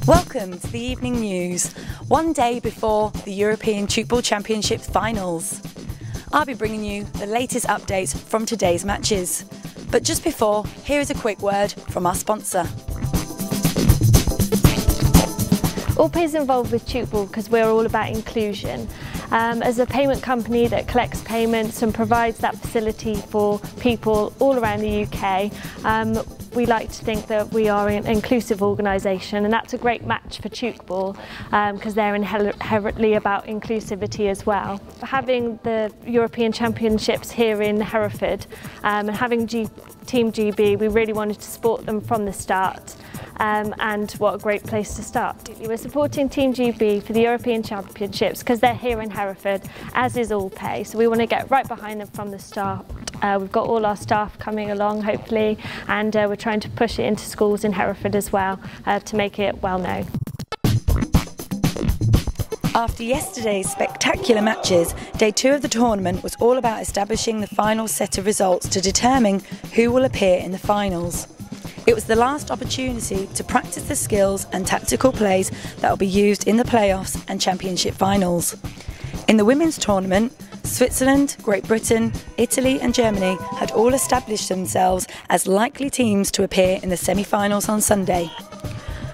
Welcome to the evening news, one day before the European Tchoukball Championships finals. I'll be bringing you the latest updates from today's matches. But just before, here is a quick word from our sponsor. Alpe is involved with Tchoukball because we're all about inclusion. As a payment company that collects payments and provides that facility for people all around the UK, we like to think that we are an inclusive organisation, and that's a great match for Tchoukball because they're inherently about inclusivity as well. Having the European Championships here in Hereford and having Team GB, we really wanted to support them from the start. And what a great place to start. We're supporting Team GB for the European Championships because they're here in Hereford, as is Alpe, so we want to get right behind them from the start. We've got all our staff coming along, hopefully, and we're trying to push it into schools in Hereford as well to make it well known. After yesterday's spectacular matches, day 2 of the tournament was all about establishing the final set of results to determine who will appear in the finals. It was the last opportunity to practice the skills and tactical plays that will be used in the playoffs and championship finals. In the women's tournament, Switzerland, Great Britain, Italy and Germany had all established themselves as likely teams to appear in the semi-finals on Sunday.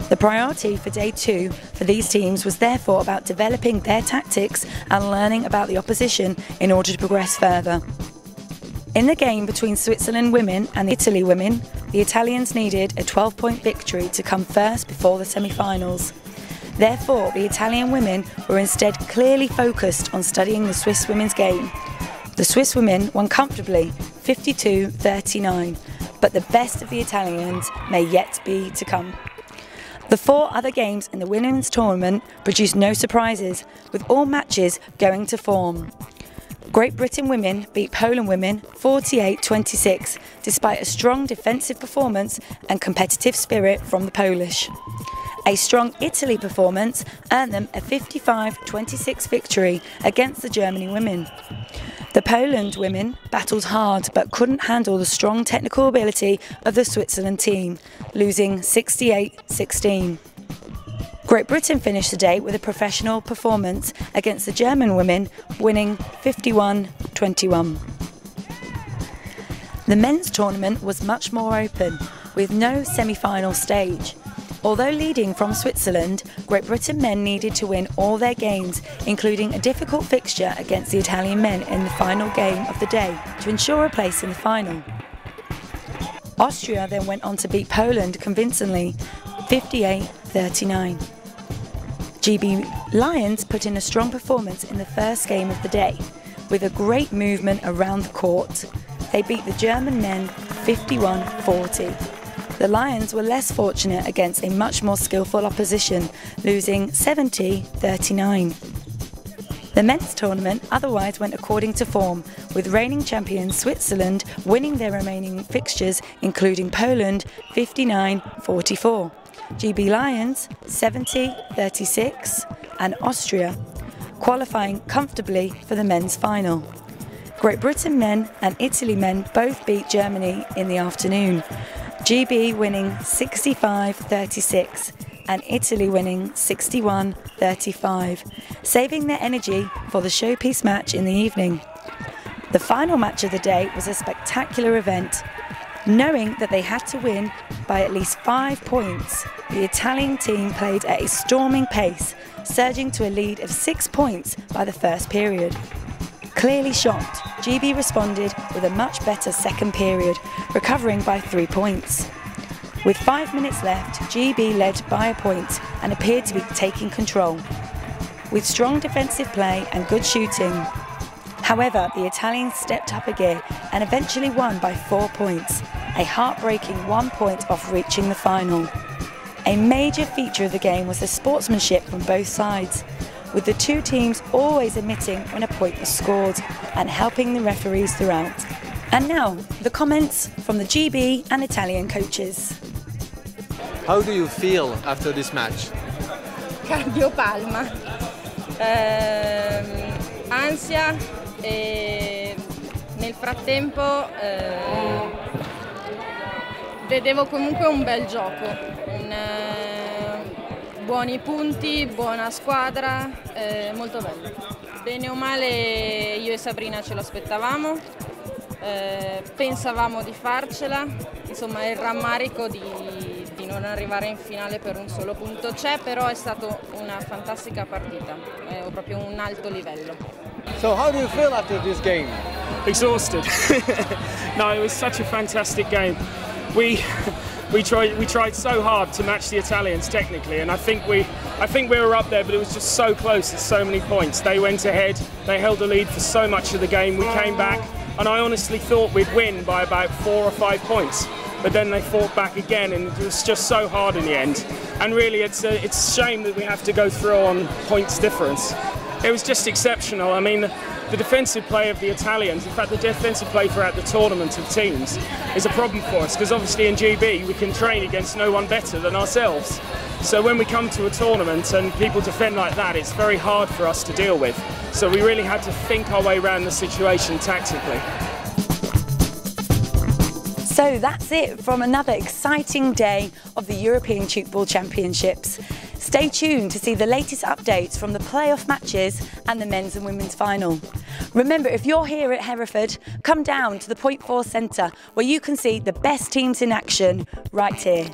The priority for day 2 for these teams was therefore about developing their tactics and learning about the opposition in order to progress further. In the game between Switzerland women and the Italy women, the Italians needed a 12-point victory to come first before the semi-finals. Therefore, the Italian women were instead clearly focused on studying the Swiss women's game. The Swiss women won comfortably, 52-39, but the best of the Italians may yet be to come. The 4 other games in the women's tournament produced no surprises, with all matches going to form. Great Britain women beat Poland women 48-26, despite a strong defensive performance and competitive spirit from the Polish. A strong Italy performance earned them a 55-26 victory against the Germany women. The Poland women battled hard but couldn't handle the strong technical ability of the Switzerland team, losing 68-16. Great Britain finished the day with a professional performance against the German women, winning 51-21. The men's tournament was much more open, with no semi-final stage. Although leading from Switzerland, Great Britain men needed to win all their games, including a difficult fixture against the Italian men in the final game of the day, to ensure a place in the final. Austria then went on to beat Poland convincingly, 58-39. GB Lions put in a strong performance in the first game of the day, with a great movement around the court. They beat the German men 51-40. The Lions were less fortunate against a much more skillful opposition, losing 70-39. The men's tournament otherwise went according to form, with reigning champions Switzerland winning their remaining fixtures, including Poland 59-44. GB Lions 70-36 and Austria qualifying comfortably for the men's final. Great Britain men and Italy men both beat Germany in the afternoon, GB winning 65-36 and Italy winning 61-35, saving their energy for the showpiece match in the evening. The final match of the day was a spectacular event. Knowing that they had to win by at least 5 points, the Italian team played at a storming pace, surging to a lead of 6 points by the first period. Clearly shocked, GB responded with a much better second period, recovering by 3 points. With 5 minutes left, GB led by a point and appeared to be taking control, with strong defensive play and good shooting. However, the Italians stepped up a gear and eventually won by 4 points, a heartbreaking 1 point off reaching the final. A major feature of the game was the sportsmanship from both sides, with the two teams always admitting when a point was scored and helping the referees throughout. And now, the comments from the GB and Italian coaches. How do you feel after this match? Cardiopalma, ansia e nel frattempo vedevo comunque un bel gioco, buoni punti, buona squadra, molto bello. Bene o male io e Sabrina ce l'aspettavamo, pensavamo di farcela, insomma il rammarico di non arrivare in finale per un solo punto c'è, però è stata una fantastica partita, proprio un alto livello. So how do you feel after this game? Exhausted. No, it was such a fantastic game. We tried so hard to match the Italians technically, and I think we were up there, but it was just so close at so many points. They went ahead, they held the lead for so much of the game. We came back, and I honestly thought we'd win by about 4 or 5 points. But then they fought back again, and it was just so hard in the end. And really, it's a shame that we have to go through on points difference. It was just exceptional. I mean, the defensive play of the Italians, in fact the defensive play throughout the tournament of teams, is a problem for us, because obviously in GB we can train against no one better than ourselves. So when we come to a tournament and people defend like that, it's very hard for us to deal with. So we really had to think our way around the situation tactically. So that's it from another exciting day of the European Tchoukball Championships. Stay tuned to see the latest updates from the playoff matches and the men's and women's final. Remember, if you're here at Hereford, come down to the Point 4 Centre where you can see the best teams in action right here.